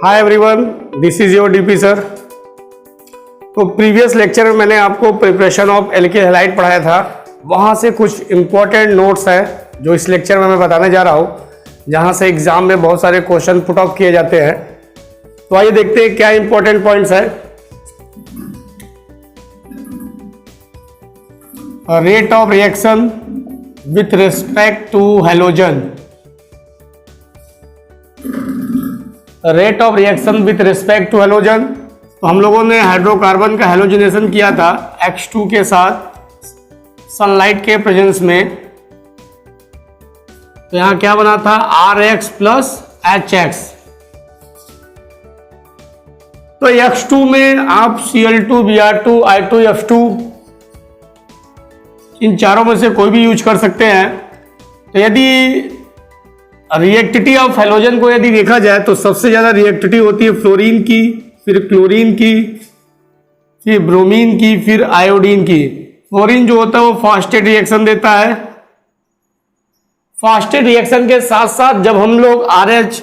Hi everyone, this is your DP sir. तो previous lecture में मैंने आपको प्रिपरेशन ऑफ एल्किल हैलाइड पढ़ाया था। वहाँ से कुछ इम्पोर्टेंट नोट्स हैं जो इस लेक्चर में मैं बताने जा रहा हूँ, जहाँ से एग्जाम में बहुत सारे क्वेश्चन पुट ऑफ किए जाते हैं। तो आइए देखते हैं क्या इम्पोर्टेंट पॉइंट्स है। Rate of reaction with respect to halogen. Rate of reaction with respect to halogen, तो हम लोगों ने हाइड्रोकार्बन का हैलोजनेशन किया था X2 के साथ सनलाइट के प्रेजेंस में। तो यहां क्या बना था RX प्लस HX। तो X2 में आप Cl2, Br2, I2F2 इन चारों में से कोई भी यूज कर सकते हैं। तो यदि रिएक्टिविटी ऑफ हैलोजन को यदि देखा जाए तो सबसे ज्यादा रिएक्टिविटी होती है फ्लोरीन की, फिर क्लोरीन की, फिर ब्रोमीन की, फिर आयोडीन की। फ्लोरीन जो होता है वो फास्टेस्ट रिएक्शन देता है। फास्टेस्ट रिएक्शन के साथ साथ जब हम लोग RH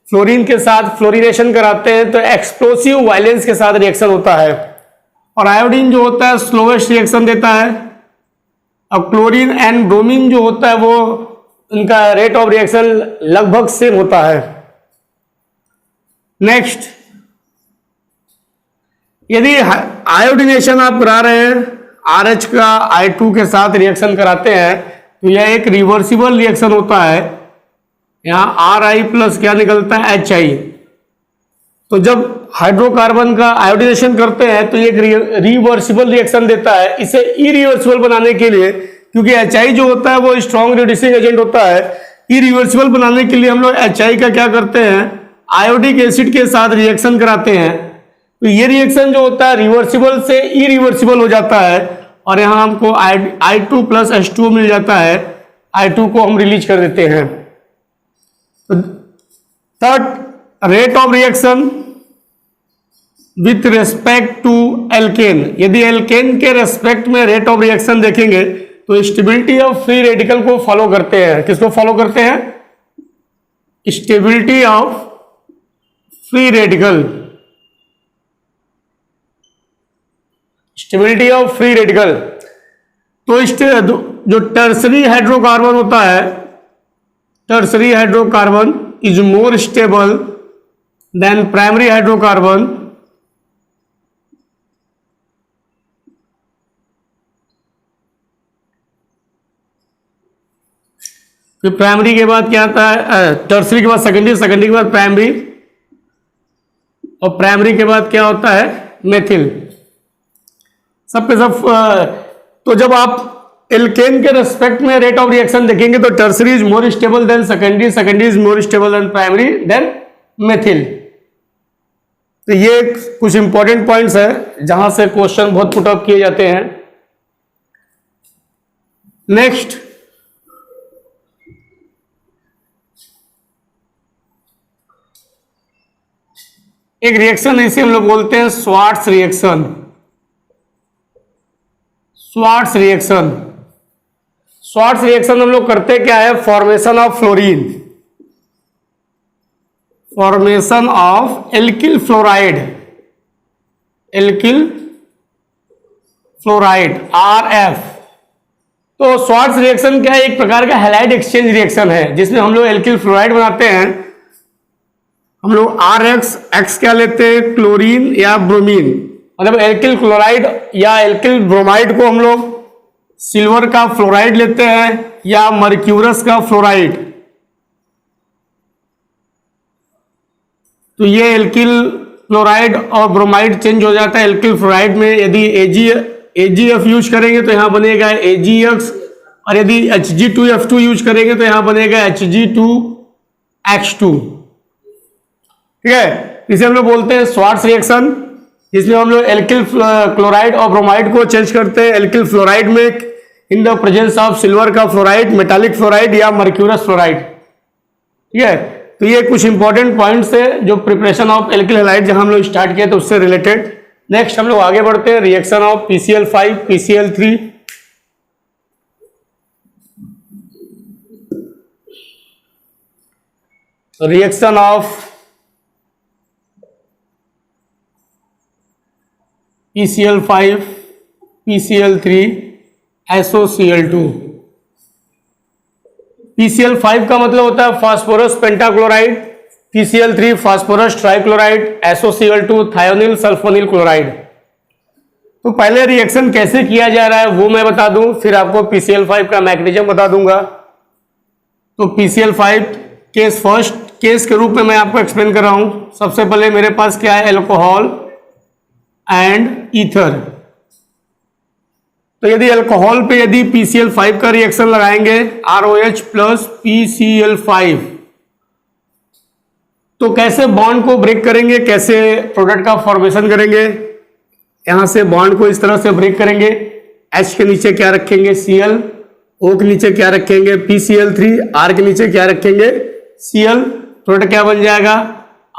फ्लोरीन के साथ फ्लोरिनेशन कराते हैं तो एक्सप्लोसिव वायलेंस के साथ रिएक्शन होता है। और आयोडीन जो होता है स्लोवेस्ट रिएक्शन देता है। अब क्लोरीन एंड ब्रोमीन जो होता है वो उनका रेट ऑफ रिएक्शन लगभग सेम होता है। नेक्स्ट, यदि आयोडीनेशन आप करा रहे हैं, RH का I2 के साथ रिएक्शन कराते हैं तो यह एक रिवर्सिबल रिएक्शन होता है। यहां RI प्लस क्या निकलता है HI। तो जब हाइड्रोकार्बन का आयोडीनेशन करते हैं तो ये एक रिवर्सिबल रिएक्शन देता है। इसे इरिवर्सिबल बनाने के लिए, क्योंकि HI जो होता है वो स्ट्रॉन्ग रिड्यूसिंग एजेंट होता है, इरिवर्सिबल बनाने के लिए हम लोग HI का क्या करते हैं, आयोडिक एसिड के साथ रिएक्शन कराते हैं। तो ये रिएक्शन जो होता है रिवर्सिबल से इरिवर्सिबल हो जाता है और यहाँ हमको I2 प्लस H2 मिल जाता है। I2 को हम रिलीज कर देते हैं। तो third, rate of reaction with respect to alkane. यदि एल्केन के रेस्पेक्ट में रेट ऑफ रिएक्शन देखेंगे तो स्टेबिलिटी ऑफ फ्री रेडिकल को फॉलो करते हैं। किसको फॉलो करते हैं? Stability of free radical. Stability of free radical. तो जो टर्सरी हाइड्रोकार्बन होता है, tertiary hydrocarbon is more stable than primary hydrocarbon. फिर प्राइमरी के बाद क्या आता है, टर्सरी के बाद सेकेंडरी, सेकेंडरी के बाद प्राइमरी, और प्राइमरी के बाद क्या होता है, मेथिल। सब पे सब। तो जब आप एल्केन के रेस्पेक्ट में रेट ऑफ रिएक्शन देखेंगे तो tertiary is more stable than secondary, secondary is more stable than primary, then methyl. तो ये कुछ इंपॉर्टेंट पॉइंट्स है जहां से क्वेश्चन बहुत पुट अप किए जाते हैं। नेक्स्ट, एक रिएक्शन इसे हम लोग बोलते हैं Swarts reaction. Swarts reaction, Swarts reaction हम लोग करते क्या है, formation of fluorine, formation of alkyl fluoride, alkyl fluoride RF। तो स्वार्ट्स रिएक्शन क्या है, एक प्रकार का हैलाइड एक्सचेंज रिएक्शन है जिसमें हम लोग एल्किल फ्लोराइड बनाते हैं। हम लोग RX, X क्या लेते हैं, क्लोरीन या ब्रोमीन। मतलब एल्किल क्लोराइड या एल्किल ब्रोमाइड को हम लोग सिल्वर का फ्लोराइड लेते हैं या मर्क्यूरस का फ्लोराइड। तो ये एल्किल क्लोराइड और ब्रोमाइड चेंज हो जाता है एल्किल फ्लोराइड में। यदि AgF यूज करेंगे तो यहां बनेगा AgX, और यदि Hg2F2 यूज करेंगे तो यहां बनेगा Hg2X2। ठीक है, इसे हम लोग बोलते हैं स्वार्ट्स रिएक्शन, जिसमें हम लोग एल्किल क्लोराइड और ब्रोमाइड को चेंज करते हैं एल्किल फ्लोराइड में in the presence of silver का फ्लोराइड, मेटालिक फ्लोराइड या मर्क्यूरस फ्लोराइड। ठीक है, तो ये कुछ इंपॉर्टेंट पॉइंट्स है जो प्रिपरेशन ऑफ एल्किल हैलाइड जहां हम लोग स्टार्ट किए तो उससे रिलेटेड। नेक्स्ट हम लोग आगे बढ़ते हैं, reaction of PCl5 PCl3। Reaction of PCl5 PCl3 SOCl2। PCl5 का मतलब होता है phosphorus pentachloride, PCl3 phosphorus trichloride, SOCl2 thionyl sulphonyl chloride. तो पहले रिएक्शन कैसे किया जा रहा है वो मैं बता दूं, फिर आपको PCl5 का मैकेनिज्म बता दूंगा। तो PCl5 केस फर्स्ट केस के रूप में मैं आपको एक्सप्लेन कर रहा हूं। सबसे पहले मेरे पास क्या है, अल्कोहल एंड ईथर। तो यदि अल्कोहल पे यदि PCl5 का रिएक्शन लगाएंगे ROH प्लस PCl5, तो कैसे बॉन्ड को ब्रेक करेंगे, कैसे प्रोडक्ट का फॉर्मेशन करेंगे। यहां से बॉन्ड को इस तरह से ब्रेक करेंगे, H के नीचे क्या रखेंगे Cl, O के नीचे क्या रखेंगे PCl3, R के नीचे क्या रखेंगे Cl। प्रोडक्ट क्या बन जाएगा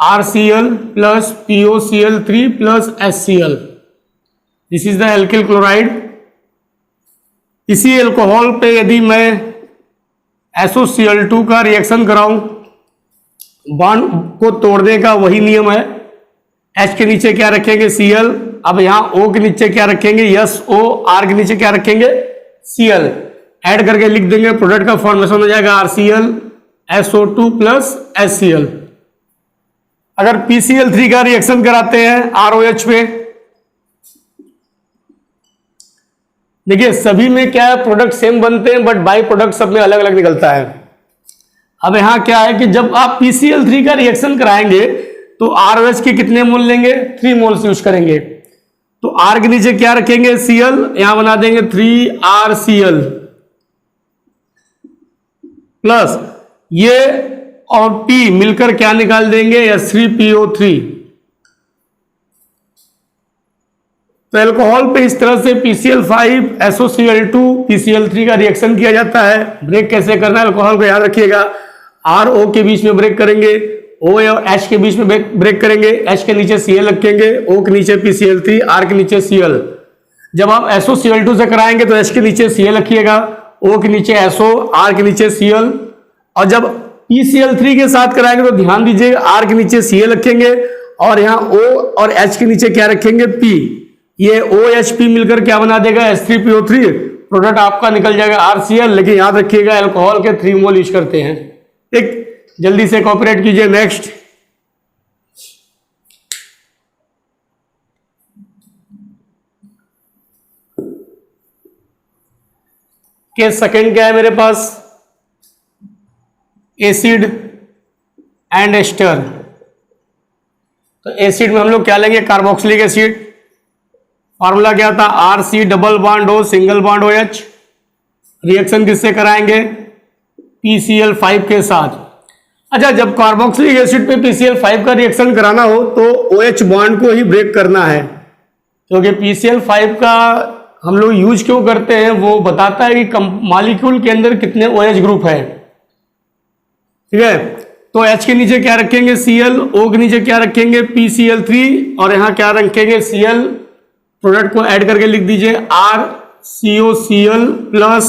RCl plus POCl3 plus HCl। This is the alkyl chloride. इसी एल्कोहल पे यदि मैं SOCl2 का रिएक्शन कराऊं, बॉन्ड को तोड़ने का वही नियम है, H के नीचे क्या रखेंगे Cl, अब यहां O के नीचे क्या रखेंगे SO, R के नीचे क्या रखेंगे Cl, ऐड करके लिख देंगे, प्रोडक्ट का फॉर्मेशन हो जाएगा RCl SO2 प्लस HCl। अगर PCl3 का रिएक्शन कराते हैं ROH पे, देखिए सभी में क्या है, प्रोडक्ट सेम बनते हैं बट बाई प्रोडक्ट सब में अलग अलग निकलता है। अब यहां क्या है कि जब आप PCl3 का रिएक्शन कराएंगे तो ROH के कितने मोल लेंगे, 3 मोल्स यूज करेंगे। तो R के नीचे क्या रखेंगे Cl, यहां बना देंगे 3RCl प्लस ये और P मिलकर क्या निकाल देंगे H3PO3। तो अल्कोहल पे इस तरह से PCl5 SOCl2 PCl3 का रिएक्शन किया जाता है। ब्रेक कैसे करना है अल्कोहल को याद रखिएगा, R O के बीच में ब्रेक करेंगे, O और H के बीच में ब्रेक करेंगे, H के नीचे Cl रखेंगे, O के नीचे PCl3, R के नीचे Cl। जब आप SOCl2 से कराएंगे तो H के नीचे Cl रखिएगा, O के नीचे SO, R के नीचे Cl। और जब PCl3 के साथ कराएंगे तो ध्यान दीजिए R के नीचे Cl रखेंगे और यहाँ O और H के नीचे क्या रखेंगे P। ये OHP मिलकर क्या बना देगा H3PO3, प्रोडक्ट आपका निकल जाएगा RCl। लेकिन याद रखिएगा अल्कोहल के 3 मोल यूज करते हैं। ठीक, जल्दी से कॉपरेट कीजिए। नेक्स्ट केस सेकंड क्या है मेरे पास, एसिड एंड एस्टर। तो एसिड में हम लोग क्या लेंगे, कार्बोक्सिलिक एसिड। फॉर्मूला क्या था RC double bond O single bond OH। Reaction किससे कराएंगे PCl5 के साथ। अच्छा, जब कार्बोक्सिलिक एसिड पे PCl5 का रिएक्शन कराना हो तो OH बॉन्ड को ही ब्रेक करना है, क्योंकि PCl5 का हम लोग यूज क्यों करते हैं वो बताता है कि मॉलिक्यूल के अंदर कितने OH ग्रुप है। ठीक है, तो H के नीचे क्या रखेंगे Cl, O के नीचे क्या रखेंगे PCl3 और यहां क्या रखेंगे Cl। प्रोडक्ट को ऐड करके लिख दीजिए RCOCl plus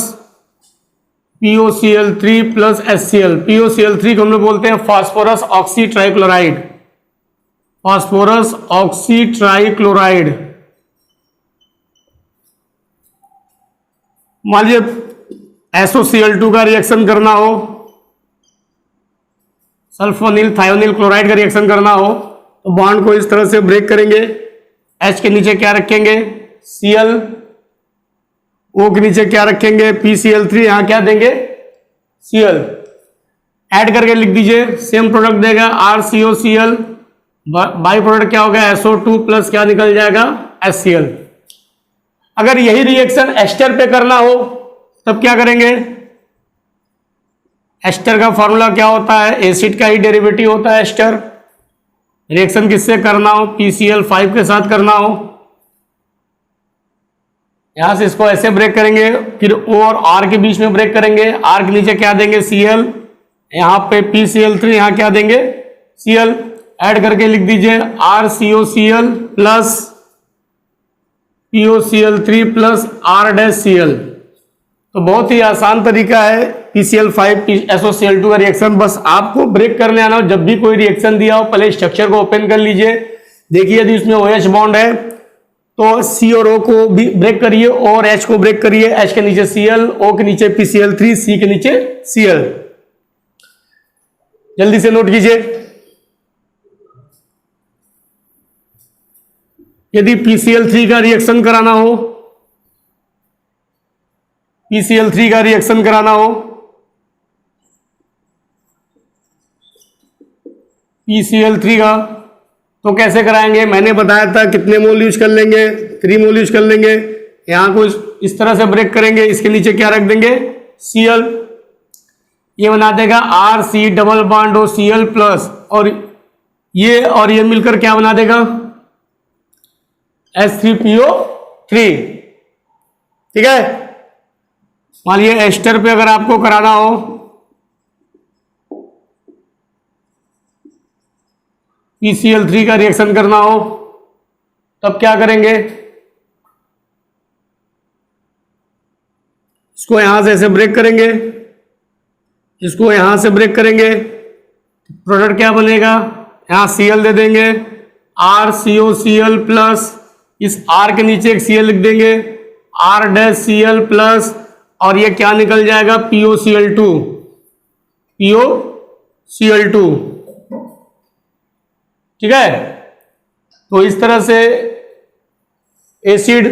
POCl3 plus HCl। POCl3 को हम लोग बोलते हैं phosphorus oxy trichloride, phosphorus oxy trichloride. मान लीजिए SOCl2 का रिएक्शन करना हो, सल्फोनिल थायोनिल क्लोराइड का रिएक्शन करना हो, तो बॉन्ड को इस तरह से ब्रेक करेंगे। H के नीचे क्या रखेंगे Cl, O के नीचे क्या रखेंगे PCl3, यहां क्या देंगे Cl। ऐड करके लिख दीजिए, सेम प्रोडक्ट देगा RCOCl, बाई प्रोडक्ट क्या होगा SO2 प्लस क्या निकल जाएगा HCl। अगर यही रिएक्शन एस्टर पे करना हो तब क्या करेंगे, एस्टर का फॉर्मूला क्या होता है, एसिड का ही डेरिवेटिव होता है एस्टर। रिएक्शन किससे करना हो PCl5 के साथ करना हो, यहां से इसको ऐसे ब्रेक करेंगे, फिर O और R के बीच में ब्रेक करेंगे। R के नीचे क्या देंगे Cl, यहां पे PCl3, यहां क्या देंगे Cl। ऐड करके लिख दीजिए RCOCl plus POCl3 plus R-Cl। तो बहुत ही आसान तरीका है PCl5 SOCl2 का रिएक्शन। बस आपको ब्रेक करने आना हो, जब भी कोई रिएक्शन दिया हो पहले स्ट्रक्चर को ओपन कर लीजिए, देखिए यदि उसमें OH बॉन्ड है तो सी और ओ को भी ब्रेक करिए और एच को ब्रेक करिए। एच के नीचे Cl, ओ के नीचे PCl3, सी के नीचे Cl। जल्दी से नोट कीजिए। यदि PCl3 का रिएक्शन कराना हो, PCl3 का रिएक्शन कराना हो, PCl3 का तो कैसे कराएंगे? मैंने बताया था कितने मोल यूज कर लेंगे, 3 मोल यूज कर लेंगे। यहां को इस तरह से ब्रेक करेंगे, इसके नीचे क्या रख देंगे? Cl। ये बना देगा RC डबल बॉन्ड हो Cl प्लस, और ये मिलकर क्या बना देगा? H3PO3। ठीक है। मान लीजिए एस्टर पे अगर आपको कराना हो, PCl3 का रिएक्शन करना हो, तब क्या करेंगे? इसको यहां से ऐसे ब्रेक करेंगे, इसको यहां से ब्रेक करेंगे, प्रोडक्ट क्या बनेगा? यहां Cl दे देंगे, RCOCl प्लस, इस R के नीचे एक Cl लिख देंगे, R-Cl प्लस, और ये क्या निकल जाएगा? POCl2, POCl2। ठीक है। तो इस तरह से एसिड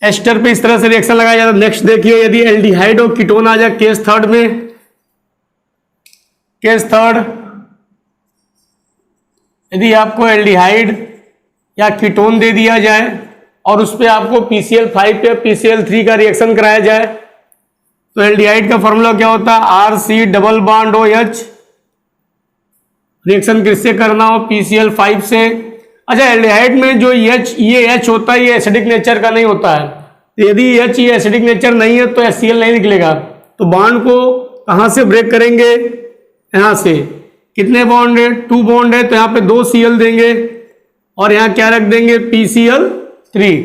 एस्टर पे इस तरह से रिएक्शन लगाया जाता है। नेक्स्ट देखिए, यदि एल्डिहाइड और कीटोन आ जाए केस थर्ड में, केस थर्ड, यदि आपको एल्डिहाइड या कीटोन दे दिया जाए और उस पर आपको PCl5 या PCl3 का रिएक्शन कराया जाए, तो एल्डिहाइड का फॉर्मूला क्या होता है? RC double bond OH। Reaction किससे करना हो? PCl5 से। अच्छा, एल्डिहाइड में जो ये H होता है, ये एसिडिक नेचर का नहीं होता है। तो यदि H ये एसिडिक नेचर नहीं है तो HCl नहीं निकलेगा। तो बॉन्ड को कहां से ब्रेक करेंगे? यहां से। कितने बॉन्ड है? 2 बॉन्ड है, तो यहां पे 2 Cl देंगे और यहां क्या रख देंगे? PCl3।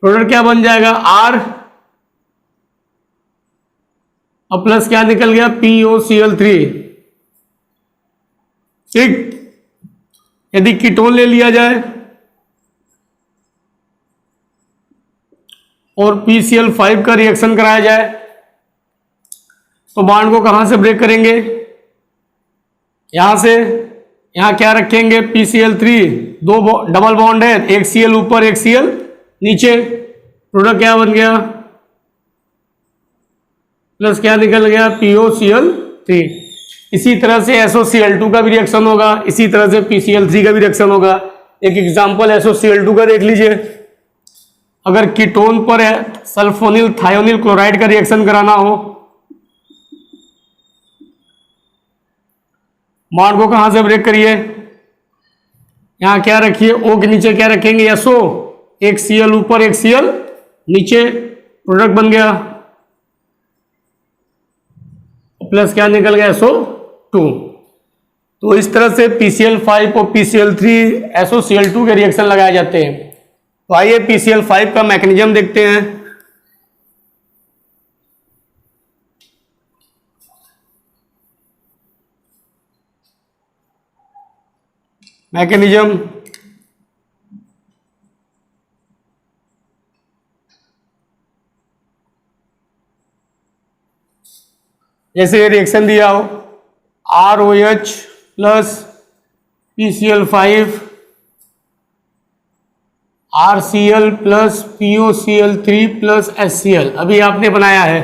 प्रोडक्ट क्या बन जाएगा? R और प्लस क्या निकल गया? POCl3। ठीक। यदि कीटोन ले लिया जाए और PCl5 का रिएक्शन कराया जाए, तो बॉन्ड को कहां से ब्रेक करेंगे? यहां से। यहां क्या रखेंगे? PCl3, 2 डबल बॉन्ड है, एक Cl ऊपर एक Cl नीचे, प्रोडक्ट क्या बन गया? प्लस क्या निकल गया? POCl3। इसी तरह से SOCl2 का भी रिएक्शन होगा, इसी तरह से PCl3 का भी रिएक्शन होगा। एक एग्जांपल SOCl2 का देख लीजिए। अगर कीटोन पर सल्फोनिल थायोनिल क्लोराइड का रिएक्शन कराना हो, बॉन्ड को कहां से ब्रेक करिए? यहां क्या रखिए? O के नीचे क्या रखेंगे? SO, एक Cl ऊपर एक Cl नीचे, प्रोडक्ट बन गया, प्लस क्या निकल गया? SO2। तो इस तरह से PCl5 और PCl3 SOCl2 के रिएक्शन लगाए जाते हैं। तो आइए PCl5 का मैकेनिज्म देखते हैं। मैकेनिज्म, जैसे ये रिएक्शन दिया हो, ROH plus PCl5, RCl plus POCl3 plus HCl, अभी आपने बनाया है।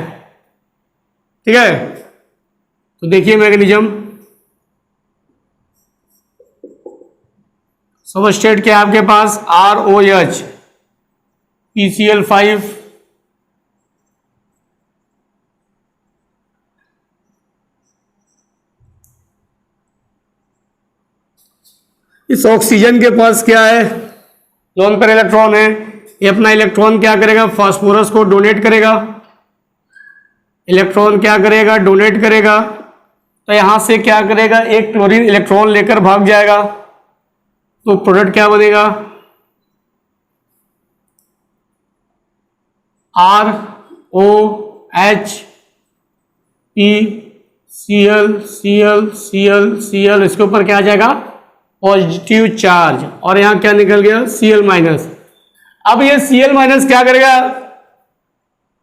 ठीक है। तो देखिए मैकेनिज्म, सबस्ट्रेट क्या आपके पास? ROH, PCl5, इस ऑक्सीजन के पास क्या है? लोन पर इलेक्ट्रॉन है। ये अपना इलेक्ट्रॉन क्या करेगा? फास्फोरस को डोनेट करेगा। इलेक्ट्रॉन क्या करेगा? डोनेट करेगा। तो यहां से क्या करेगा? एक क्लोरीन इलेक्ट्रॉन लेकर भाग जाएगा, तो प्रोडक्ट क्या बनेगा? ROH PCl, Cl, Cl, Cl, इसके ऊपर क्या आ जाएगा? पॉजिटिव चार्ज, और यहाँ क्या निकल गया Cl माइनस। अब ये Cl माइनस क्या करेगा,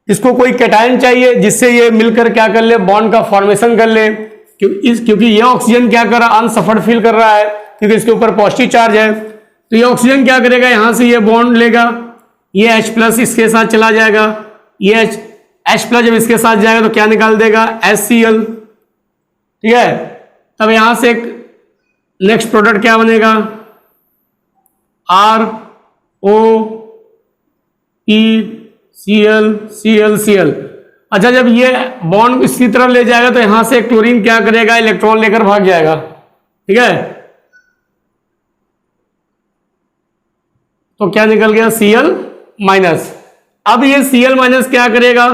इसको कोई कैटायन चाहिए जिससे ये मिलकर क्या कर ले, बॉन्ड का फॉर्मेशन कर ले। क्योंकि ये ऑक्सीजन क्या कर रहा है, अनसफर्ड फील कर रहा है क्योंकि इसके ऊपर पॉजिटिव चार्ज है। तो ये ऑक्सीजन क्या करेगा, यहां से ये बॉन्ड लेगा, ये H प्लस इसके साथ चला जाएगा, ये H प्लस जब इसके साथ जाएगा तो क्या निकाल देगा HCl, ठीक है। तब यहां से एक नेक्स्ट प्रोडक्ट क्या बनेगा, ROPCl। अच्छा, जब ये बॉन्ड इसी तरह ले जाएगा तो यहां से क्लोरीन क्या करेगा, इलेक्ट्रॉन लेकर भाग जाएगा, ठीक है। तो क्या निकल गया Cl माइनस। अब ये Cl माइनस क्या करेगा,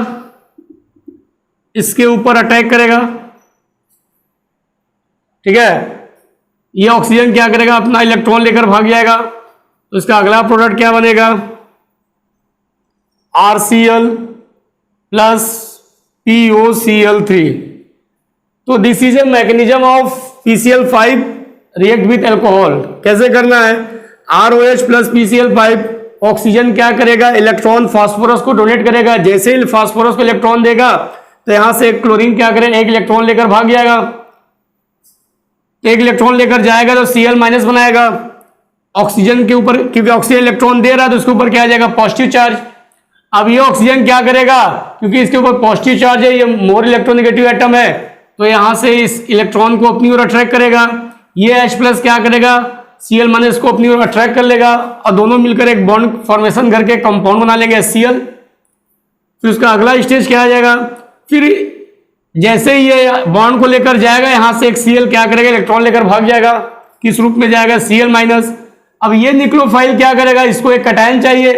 इसके ऊपर अटैक करेगा, ठीक है। ये ऑक्सीजन क्या करेगा, अपना इलेक्ट्रॉन लेकर भाग जाएगा। तो इसका अगला प्रोडक्ट क्या बनेगा, RCl प्लस POCl3। तो this is a mechanism of PCl5 react with alcohol. कैसे करना है, ROH प्लस PCl5, ऑक्सीजन क्या करेगा, इलेक्ट्रॉन फास्फोरस को डोनेट करेगा। जैसे ही फास्फोरस को इलेक्ट्रॉन देगा तो यहां से क्लोरीन क्या करेगा, एक इलेक्ट्रॉन लेकर भाग जाएगा। एक इलेक्ट्रॉन लेकर जाएगा तो Cl माइनस बनाएगा ऑक्सीजन के ऊपर, क्योंकि ऑक्सीजन इलेक्ट्रॉन दे रहा है तो उसके ऊपर क्या आ जाएगा, पॉजिटिव चार्ज। अब ये ऑक्सीजन क्या करेगा, क्योंकि इसके ऊपर पॉजिटिव चार्ज है, ये मोर इलेक्ट्रोनेगेटिव एटम है, तो यहां से इस इलेक्ट्रॉन को अपनी ओर अट्रैक्ट करेगा। ये H प्लस क्या करेगा, Cl माइनस को अपनी ओर अट्रैक्ट कर लेगा और दोनों मिलकर एक बॉन्ड फॉर्मेशन करके कंपाउंड बना लेंगे HCl। फिर उसका अगला स्टेज क्या आ जाएगा, फिर जैसे ही ये बॉन्ड को लेकर जाएगा यहां से एक Cl क्या करेगा, इलेक्ट्रॉन लेकर भाग जाएगा। किस रूप में जाएगा, Cl माइनस। अब ये न्यूक्लियोफाइल क्या करेगा, इसको एक कैटायन चाहिए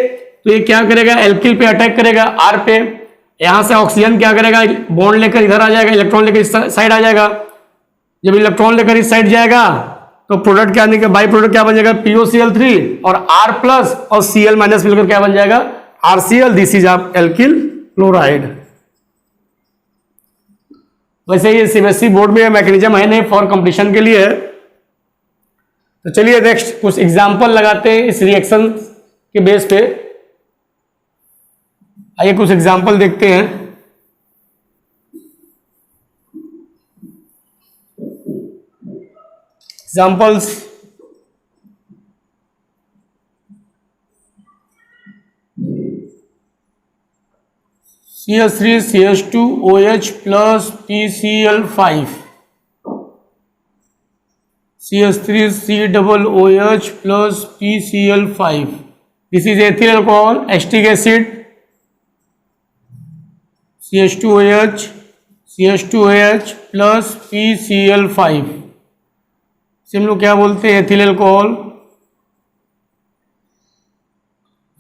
तो ये क्या करेगा, एल्किल पे अटैक करेगा, R पे। यहां से ऑक्सीजन क्या करेगा, बॉन्ड लेकर इधर आ जाएगा, इलेक्ट्रॉन लेकर इस साइड आ जाएगा। जब इलेक्ट्रॉन लेकर इस साइड जाएगा तो प्रोडक्ट क्या निकलेगा, बाई प्रोडक्ट क्या बन जाएगा, POCl3 और R प्लस और Cl माइनस मिलकर क्या बन जाएगा, RCl। This is of alkyl chloride. वैसे ये CBSE बोर्ड में मैकेनिज्म है नहीं, फॉर कंपटीशन के लिए है। तो चलिए नेक्स्ट कुछ एग्जांपल लगाते हैं इस रिएक्शन के बेस पे। आइए कुछ एग्जांपल देखते हैं। Examples, CH3 CH2 OH plus PCl5, CH3 COOH plus PCl5. This is ethyl alcohol, acetic acid, CH2OH, CH2OH plus PCl5 से हम लोग क्या बोलते हैं, एथिल अल्कोहल।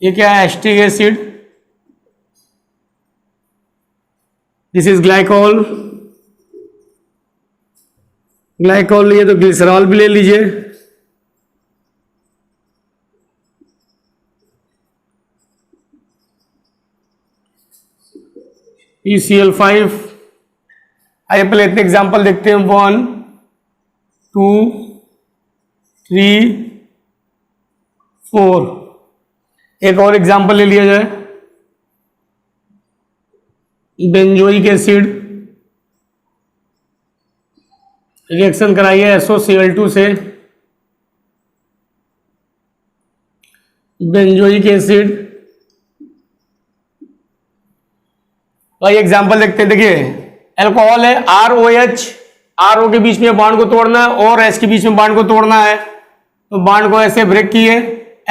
ये क्या है, acetic acid. This is glycol. Glycol लिए तो ग्लिसरॉल भी ले लीजिए। PCl5। आइए पहले इतने एग्जाम्पल देखते हैं, 1 2 3 4। एक और एग्जाम्पल ले लिया जाए, बेंजोइक एसिड। रिएक्शन कराइए SOCl2 से बेंजोइक एसिड। तो ये एग्जाम्पल देखते हैं। देखिए अल्कोहल है, ROH, RO के बीच में बॉन्ड को तोड़ना है और H के बीच में बॉन्ड को तोड़ना है। तो बॉन्ड को ऐसे ब्रेक किए,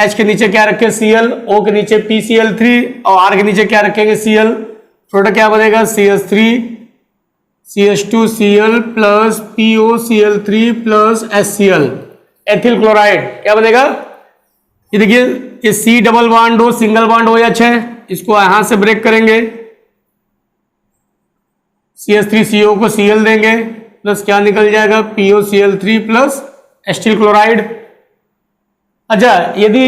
H के नीचे क्या रखे Cl, O के नीचे PCl3 और R के नीचे क्या रखेंगे Cl। प्रोडक्ट क्या बनेगा, CH3 CH2Cl plus POCl3 plus HCl, ethyl chloride क्या बनेगा। ये देखिए ये C डबल बॉन्ड हो, सिंगल बॉन्ड हो OH है, इसको यहां से ब्रेक करेंगे, CH3CO को Cl देंगे प्लस क्या निकल जाएगा, POCl3 प्लस एसिटिल क्लोराइड। अच्छा, यदि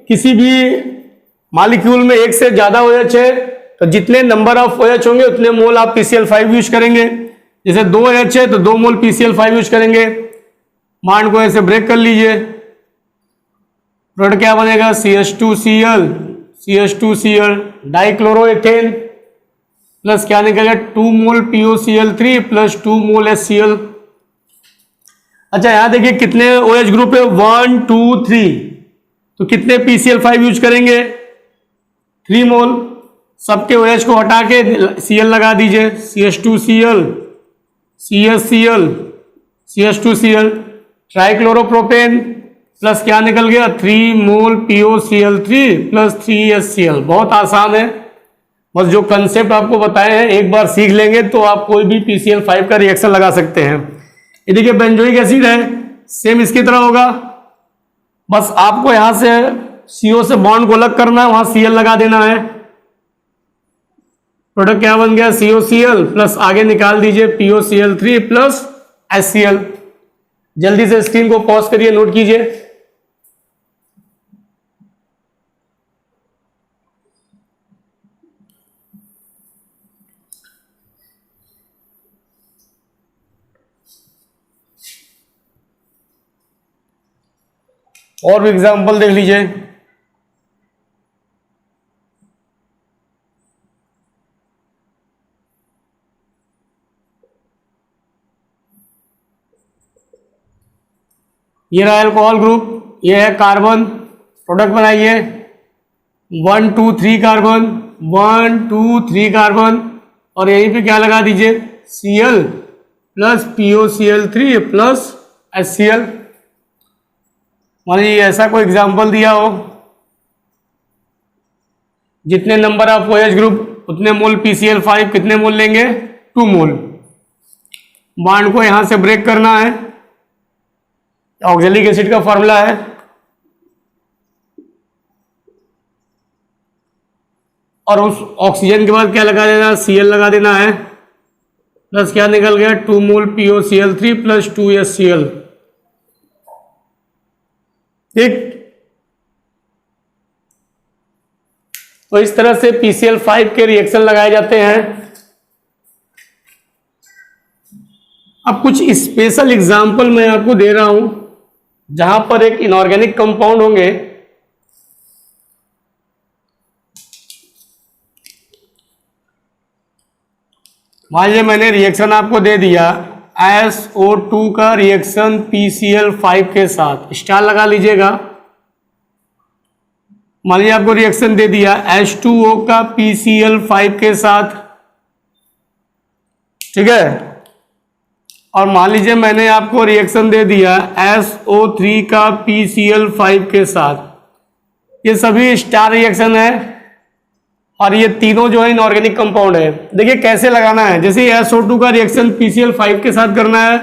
किसी भी मॉलिक्यूल में एक से ज्यादा OH है तो जितने नंबर ऑफ OH होंगे उतने मोल आप PCl5 यूज करेंगे। जैसे 2 OH है तो 2 मोल PCl5 यूज करेंगे। बॉन्ड को ऐसे ब्रेक कर लीजिए, प्रोडक्ट क्या बनेगा, CH2Cl, CH2Cl डाइक्लोरोएथेन प्लस क्या निकलेगा 2 मोल POCl3 प्लस 2 मोल HCl। अच्छा यहां देखिए कितने OH ग्रुप है, 1 2 3, तो कितने PCl5 यूज करेंगे, 3 मोल। सबके OH को हटा के Cl लगा दीजिए, CH2Cl, CHCl, CH2Cl ट्राइक्लोरोप्रोपेन प्लस क्या निकल गया 3 मोल POCl3 प्लस 3HCl। बहुत आसान है, बस जो कंसेप्ट आपको बताए हैं एक बार सीख लेंगे तो आप कोई भी PCl5 का रिएक्शन लगा सकते हैं। ये देखिए बेंजोइक एसिड है, सेम इसकी तरह होगा, बस आपको यहां से CO से बॉन्ड को अलग करना है, वहां Cl लगा देना है। प्रोडक्ट क्या बन गया COCl प्लस आगे निकाल दीजिए POCl3 प्लस HCl। जल्दी से स्क्रीन को पॉज करिए, नोट कीजिए। और भी एग्जांपल देख लीजिए। ये रहा अल्कोहल ग्रुप, ये है कार्बन, प्रोडक्ट बनाइए 1 2 3 कार्बन, 1 2 3 कार्बन, और यहीं पे क्या लगा दीजिए Cl plus POCl3 plus HCl। मान लीजिए ऐसा कोई एग्जांपल दिया हो, जितने नंबर ऑफ OH ग्रुप उतने मोल PCl5, कितने मोल लेंगे 2 मोल। बॉन्ड को यहां से ब्रेक करना है, ऑक्जेलिक एसिड का फॉर्मूला है, और उस ऑक्सीजन के बाद क्या लगा देना Cl लगा देना है, प्लस क्या निकल गया 2 मोल POCl3 प्लस 2HCl। ठीक, तो इस तरह से PCl5 के रिएक्शन लगाए जाते हैं। अब कुछ स्पेशल एग्जांपल मैं आपको दे रहा हूं जहां पर एक इनऑर्गेनिक कंपाउंड होंगे, मान लीजिए मैंने रिएक्शन आपको दे दिया SO2 का रिएक्शन PCl5 के साथ, स्टार लगा लीजिएगा। मान लीजिए आपको रिएक्शन दे दिया H2O का PCl5 के साथ, ठीक है, और मान लीजिए मैंने आपको रिएक्शन दे दिया SO3 का PCl5 के साथ। ये सभी स्टार रिएक्शन है और ये तीनों जो है इनऑर्गेनिक कंपाउंड है। देखिए कैसे लगाना है, जैसे SO2 का रिएक्शन PCl5 के साथ करना है,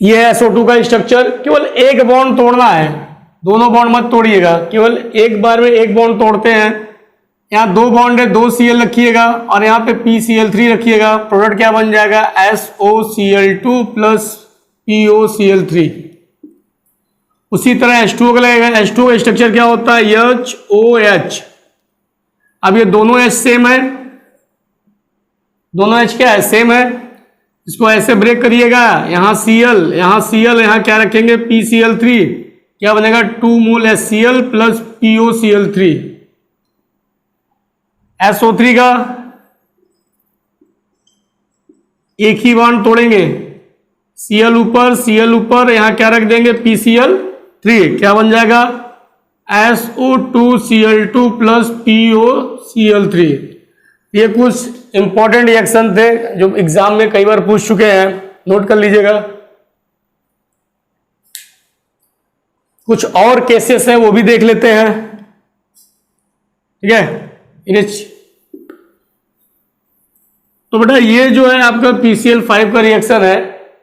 ये है SO2 का स्ट्रक्चर, केवल एक बॉन्ड तोड़ना है, दोनों बॉन्ड मत तोड़िएगा, केवल एक बार में एक बॉन्ड तोड़ते हैं। यहाँ 2 बॉन्ड है, 2 Cl रखिएगा और यहाँ पे PCl3 रखिएगा। प्रोडक्ट क्या बन जाएगा SOCl2 प्लस POCl3। उसी तरह H2O का लगेगा, H2O का स्ट्रक्चर क्या होता है HOH। अब ये दोनों H सेम है, दोनों H क्या है सेम है, इसको ऐसे ब्रेक करिएगा, यहाँ Cl, यहाँ क्या रखेंगे PCl3, क्या बनेगा 2 मोल HCl प्लस POCl3। SO3 का एक ही बॉन्ड तोड़ेंगे, Cl ऊपर, यहाँ क्या रख देंगे PCl3, क्या बन जाएगा SO2Cl2 प्लस POCl3। ये कुछ इंपॉर्टेंट रिएक्शन थे जो एग्जाम में कई बार पूछ चुके हैं, नोट कर लीजिएगा। कुछ और केसेस हैं वो भी देख लेते हैं, ठीक है। तो बेटा ये जो है आपका PCl5 का रिएक्शन है,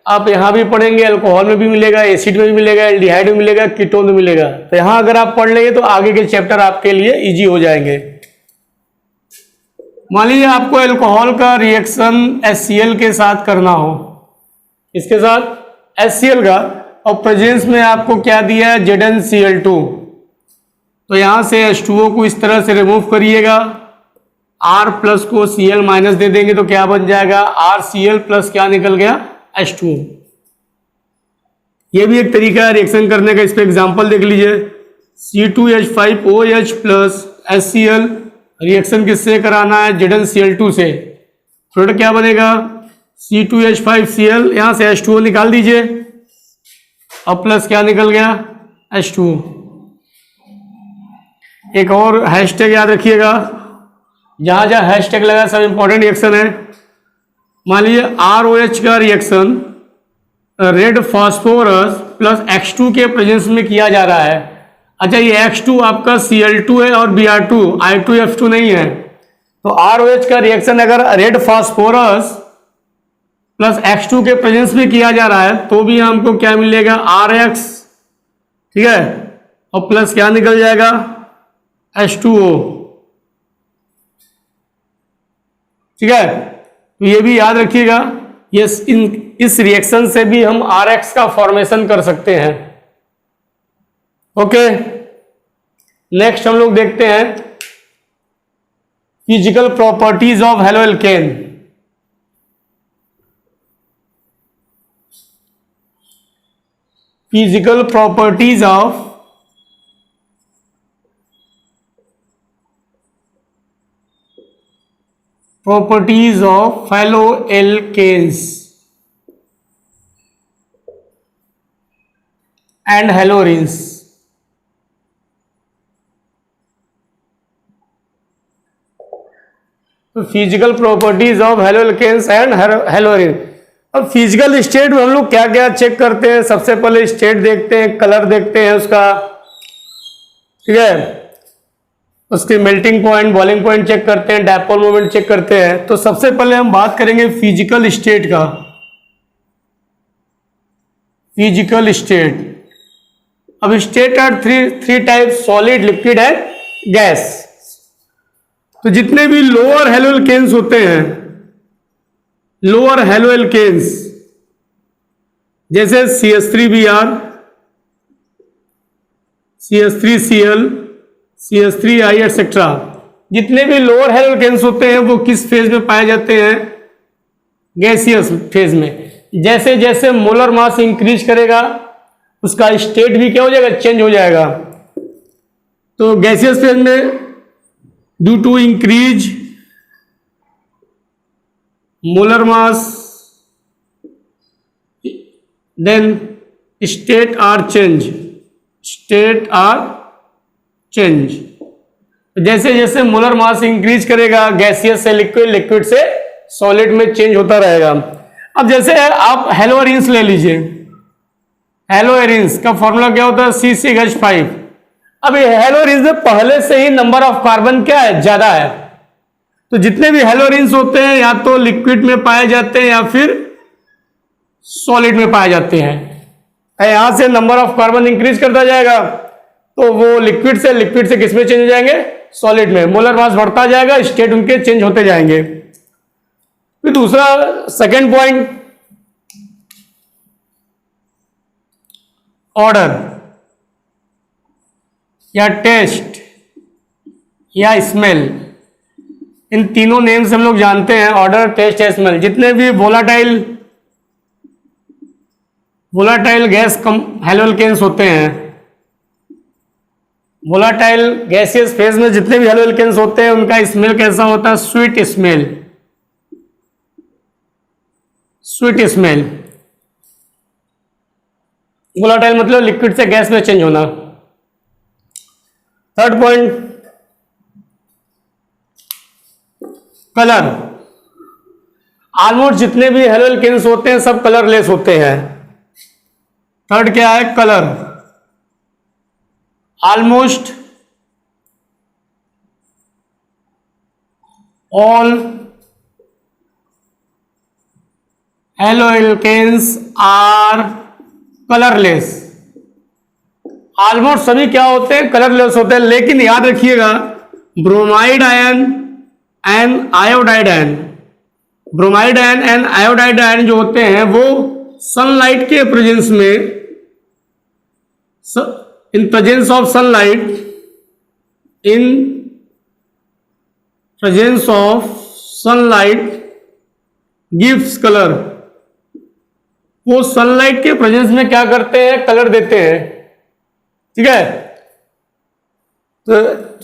आप यहां भी पढ़ेंगे, अल्कोहल में भी मिलेगा, एसिड में भी मिलेगा, एल्डिहाइड में मिलेगा, कीटोन में मिलेगा। तो यहां अगर आप पढ़ लेंगे तो आगे के चैप्टर आपके लिए इजी हो जाएंगे। मान लीजिए आपको अल्कोहल का रिएक्शन HCl के साथ करना हो, इसके साथ HCl का, और प्रेजेंस में आपको क्या दिया है ZnCl2, तो यहां से H2O को इस तरह से रिमूव करिएगा, R प्लस को Cl माइनस दे देंगे तो क्या बन जाएगा RCl प्लस क्या निकल गया H2O। ये भी एक तरीका है रिएक्शन करने का। इस पे एग्जांपल देख लीजिए, C2H5OH प्लस HCl रिएक्शन किससे कराना है, ZnCl2 से। प्रोडक्ट क्या बनेगा, C2H5Cl, यहाँ से H2O निकाल दीजिए, अब प्लस क्या निकल गया, H2O। एक और हैशटैग याद रखिएगा, जहां जहां हैशटैग लगा सब इंपॉर्टेंट रिएक्शन है। मान लीजिए ROH का reaction red phosphorus plus X2 के प्रेजेंस में किया जा रहा है। अच्छा, ये X2 आपका Cl2 है और Br2, I2F2 नहीं है। तो ROH का रिएक्शन अगर रेड फास्फोरस प्लस X2 के प्रेजेंस में किया जा रहा है तो भी हमको क्या मिलेगा, RX, ठीक है, और प्लस क्या निकल जाएगा, H2O, ठीक है। तो ये भी याद रखिएगा, इस रिएक्शन से भी हम RX का फॉर्मेशन कर सकते हैं। ओके, नेक्स्ट हम लोग देखते हैं physical properties of haloalkane. Physical properties of haloalkanes and haloarenes. तो physical properties of haloalkanes and haloarene. अब फिजिकल स्टेट में हम लोग क्या क्या चेक करते हैं, सबसे पहले स्टेट देखते हैं, कलर देखते हैं उसका, ठीक है, उसके melting point, boiling point check करते हैं, डायपोल मोमेंट चेक करते हैं। तो सबसे पहले हम बात करेंगे फिजिकल स्टेट का। फिजिकल स्टेट, अब state are three type, solid, liquid and gas. तो जितने भी लोअर हेलोएल्केन्स होते हैं, लोअर हेलोएल्केन्स जैसे CH3Br, CH3Cl, CH3I एक्सेट्रा, जितने भी लोअर हेलोएल्केन्स होते हैं वो किस फेज में पाए जाते हैं, गैसियस फेज में। जैसे जैसे मोलर मास इंक्रीज करेगा उसका स्टेट भी क्या हो जाएगा, चेंज हो जाएगा। तो गैसियस फेज में due to increase molar mass then state are change, state are change. जैसे जैसे मोलर मास इंक्रीज करेगा गैसियस से लिक्विड, लिक्विड से सॉलिड में चेंज होता रहेगा। अब जैसे आप हेलोएरिन्स ले लीजिए, हेलोएरिन्स का फॉर्मूला क्या होता है, C6H5। अब ये हेलोएरिन्स में पहले से ही नंबर ऑफ कार्बन क्या है, ज्यादा है। तो जितने भी हेलोएरिन्स होते हैं या तो लिक्विड में पाए जाते हैं या फिर सॉलिड में पाए जाते हैं। यहां से नंबर ऑफ कार्बन इंक्रीज करता जाएगा तो वो लिक्विड से किस में चेंज हो जाएंगे, सॉलिड में। मोलर मास बढ़ता जाएगा, स्टेट उनके चेंज होते जाएंगे। फिर दूसरा सेकेंड पॉइंट, ऑर्डर या टेस्ट या स्मेल। इन तीनों नेम से हम लोग जानते हैं, ऑर्डर, टेस्ट या स्मेल। जितने भी वोलाटाइल गैस हेलोएल्केन्स होते हैं, वोलाटाइल गैसियस फेज में जितने भी हेलोएल्केन्स होते हैं उनका स्मेल कैसा होता है, sweet smell, sweet smell. Volatile मतलब लिक्विड से गैस में चेंज होना। Third point, colour. ऑलमोस्ट जितने भी हेलोएल्केन्स होते हैं सब कलरलेस होते हैं। थर्ड क्या है, colour. Almost all haloalkanes are colourless. Almost सभी क्या होते हैं, कलरलेस होते हैं। लेकिन याद रखिएगा, bromide ion and iodide ion, bromide ion and iodide ion जो होते हैं वो सनलाइट के प्रेजेंस में, in presence of sunlight, in presence of sunlight gives colour, वो सनलाइट के प्रेजेंस में क्या करते हैं, कलर देते हैं। ठीक है, तो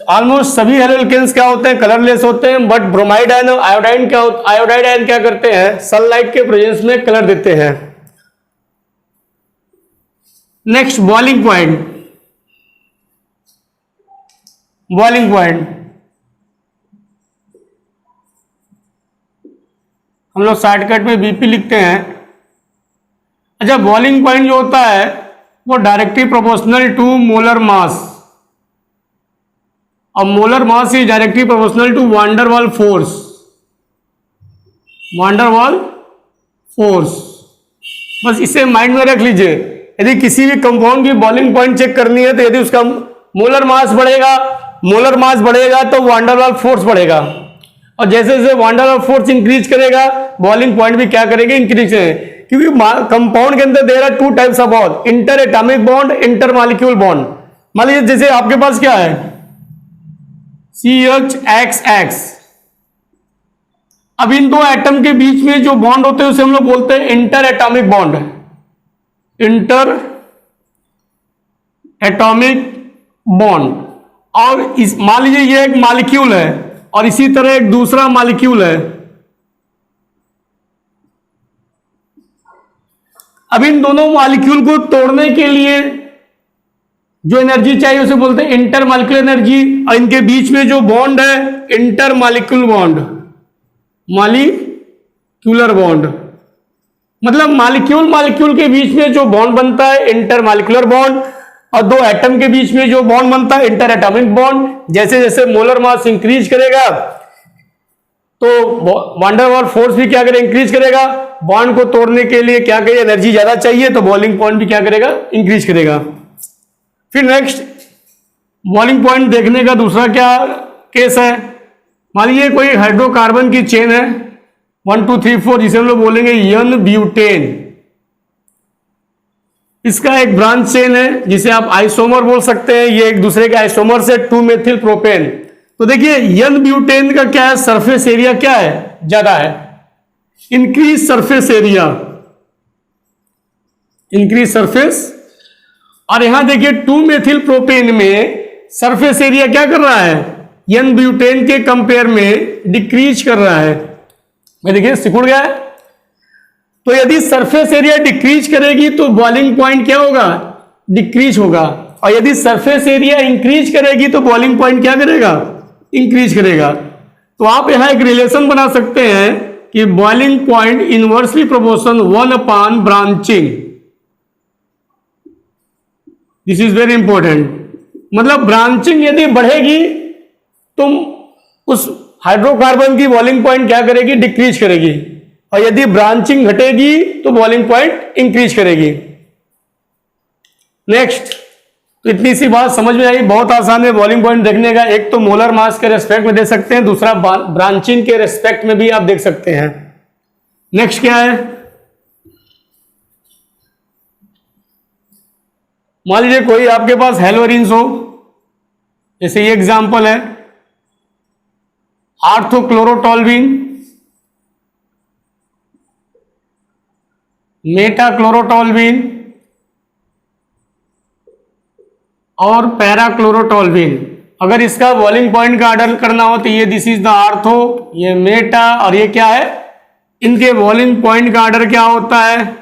ऑलमोस्ट सभी हेलोल्केन्स क्या होते हैं, कलरलेस होते हैं, बट ब्रोमाइड आयन और आयोडाइड आयन क्या करते हैं, सनलाइट के प्रेजेंस में कलर देते हैं। Next boiling point. Boiling point हम लोग शॉर्टकट में बीपी लिखते हैं। अच्छा, बॉइलिंग पॉइंट जो होता है वो directly proportional to molar mass, और molar mass is directly proportional to van der Waals force. Van der Waals force, बस इसे माइंड में रख लीजिए। यदि किसी भी कंपाउंड की बॉइलिंग पॉइंट चेक करनी है तो यदि उसका मोलर मास बढ़ेगा तो वान डेर वाल फोर्स बढ़ेगा, और जैसे जैसे van der Waals force increase करेगा बॉइलिंग पॉइंट भी क्या करेगी, इंक्रीज करेगा। क्योंकि कंपाउंड के अंदर there are two types of bond, inter atomic bond, inter molecule bond. मान लीजिए जैसे आपके पास क्या है CHX। अब इन दो एटम के बीच में जो बॉन्ड होते हैं उसे हम लोग बोलते हैं inter atomic bond. Inter atomic bond. और इस मान लीजिए ये एक मॉलिक्यूल है और इसी तरह एक दूसरा मॉलिक्यूल है। अब इन दोनों मॉलिक्यूल को तोड़ने के लिए जो एनर्जी चाहिए उसे बोलते हैं इंटर मॉलिक्यूलर एनर्जी, और इनके बीच में जो बॉन्ड है inter molecule bond, molecular bond. मतलब मॉलिक्यूल के बीच में जो बॉन्ड बनता है इंटर मॉलिक्यूलर बॉन्ड, और दो एटम के बीच में जो बॉन्ड बनता है इंटर एटॉमिक बॉन्ड। जैसे जैसे मोलर मास इंक्रीज करेगा तो वान डेर वाल फोर्स भी क्या करेगा, इंक्रीज करेगा। बॉन्ड को तोड़ने के लिए क्या करेगा, एनर्जी ज्यादा चाहिए तो बॉइलिंग पॉइंट भी क्या करेगा, इंक्रीज करेगा। फिर नेक्स्ट बॉइलिंग पॉइंट देखने का दूसरा क्या केस है। मान लीजिए कोई हाइड्रोकार्बन की चेन है 1 2 3 4, जिसे हम लोग बोलेंगे एन ब्यूटेन। इसका एक ब्रांच चेन है जिसे आप आइसोमर बोल सकते हैं। ये एक दूसरे के आइसोमर से 2 मेथिल प्रोपेन। तो देखिए एन ब्यूटेन का क्या है, सरफेस एरिया क्या है, ज्यादा है, increase surface area, increase surface. और यहां देखिए 2 मेथिल प्रोपेन में सरफेस एरिया क्या कर रहा है, एन ब्यूटेन के कंपेयर में डिक्रीज कर रहा है। मैं देखिए सिकुड़ गया है। तो यदि सरफेस एरिया डिक्रीज करेगी तो बॉइलिंग पॉइंट क्या होगा, डिक्रीज होगा, और यदि सरफेस एरिया इंक्रीज करेगी तो बॉइलिंग पॉइंट क्या करेगा, इंक्रीज करेगा। तो आप यहां एक रिलेशन बना सकते हैं कि boiling point inversely proportion 1 upon branching. This is very important. मतलब ब्रांचिंग यदि बढ़ेगी तो उस हाइड्रोकार्बन की बॉइलिंग पॉइंट क्या करेगी, डिक्रीज करेगी, और यदि ब्रांचिंग घटेगी तो बॉइलिंग पॉइंट इंक्रीज करेगी। नेक्स्ट, तो इतनी सी बात समझ में आई, बहुत आसान है बॉइलिंग पॉइंट देखने का। एक तो मोलर मास के रेस्पेक्ट में दे सकते हैं, दूसरा ब्रांचिंग के रेस्पेक्ट में भी आप देख सकते हैं। नेक्स्ट क्या है, मान लीजिए कोई आपके पास हेलोरिन्स हो, जैसे ये एग्जांपल है आर्थोक्लोरोटोल्विन, मेटाक्लोरोटोल्विन और पैराक्लोरोटोल्विन। अगर इसका बॉइलिंग पॉइंट का ऑर्डर करना हो तो ये दिस इज द आर्थो, ये मेटा, और ये क्या है, इनके बॉइलिंग पॉइंट का ऑर्डर क्या होता है,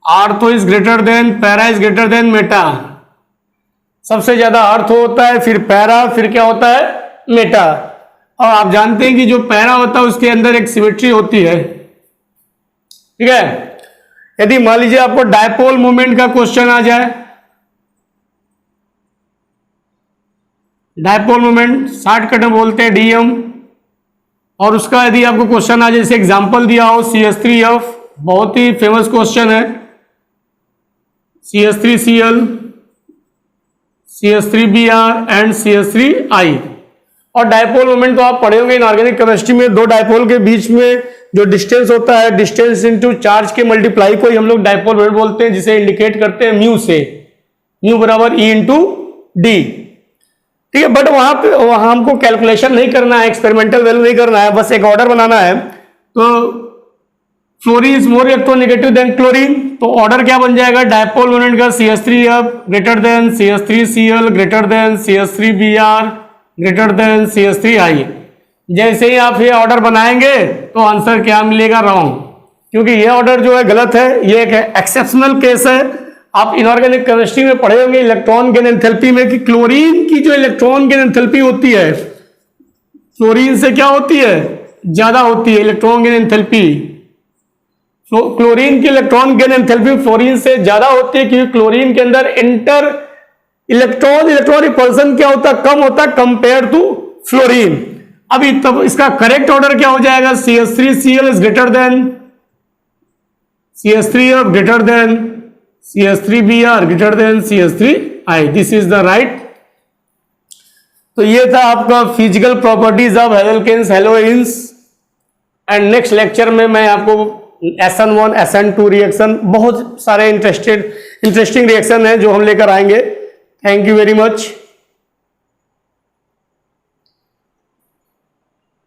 ortho is greater then, para is greater then Meta. सबसे ज्यादा आर्थो होता है, फिर पैरा, फिर क्या होता है, मेटा। और आप जानते हैं कि जो पैरा होता है उसके अंदर एक सिमेट्री होती है। ठीक है, यदि मान लीजिए आपको डायपोल मोमेंट का क्वेश्चन आ जाए, डायपोल मोमेंट शॉर्टकट में बोलते हैं डीएम, और उसका यदि आपको क्वेश्चन आ जाए, जैसे एग्जांपल दिया हो CH3F, बहुत ही फेमस क्वेश्चन है, CH3Cl, CH3Br एंड CH3I। और डायपोल मोमेंट तो आप पढ़े होंगे इनऑर्गेनिक केमिस्ट्री में, दो डायपोल के बीच में जो डिस्टेंस होता है, डिस्टेंस इनटू चार्ज के मल्टीप्लाई को ही हम लोग डायपोल मोमेंट बोलते हैं, जिसे इंडिकेट करते हैं म्यू से, म्यू बराबर E इंटू डी। ठीक है, बट वहां हमको कैलकुलेशन नहीं करना है, एक्सपेरिमेंटल वैल्यू नहीं करना है, बस एक ऑर्डर बनाना है। तो fluorine is more electronegative than chlorine, तो ऑर्डर क्या बन जाएगा, डायपोल मोमेंट का CH3F greater then CH3Cl greater than CH3Br greater than CH3I। जैसे ही आप ये ऑर्डर बनाएंगे तो आंसर क्या मिलेगा, रॉन्ग, क्योंकि ये ऑर्डर जो है गलत है। ये एक एक्सेप्शनल केस है। आप इनऑर्गेनिक केमिस्ट्री में पढ़े होंगे इलेक्ट्रॉन गेन एंथैल्पी में कि क्लोरीन की जो इलेक्ट्रॉन गेन एंथैल्पी होती है फ्लोरीन से क्या होती है, ज्यादा होती है इलेक्ट्रॉन गेन एंथैल्पी। क्लोरीन की इलेक्ट्रॉन गेन एंथैल्पी फ्लोरीन से ज्यादा होती है क्योंकि क्लोरीन के अंदर इंटर इलेक्ट्रॉन रिपल्सन क्या होता है, कम होता है कंपेयर टू फ्लोरीन। अभी तब इसका करेक्ट ऑर्डर क्या हो जाएगा, CH3Cl is greater than CH3F greater than CH3Br greater than CH3I। This is the right. तो ये था आपका फिजिकल प्रॉपर्टीज ऑफ एल्केन्स हैलोइंस। एंड नेक्स्ट लेक्चर में मैं आपको SN1 SN2 रिएक्शन, बहुत सारे इंटरेस्टिंग रिएक्शन है जो हम लेकर आएंगे। Thank you very much.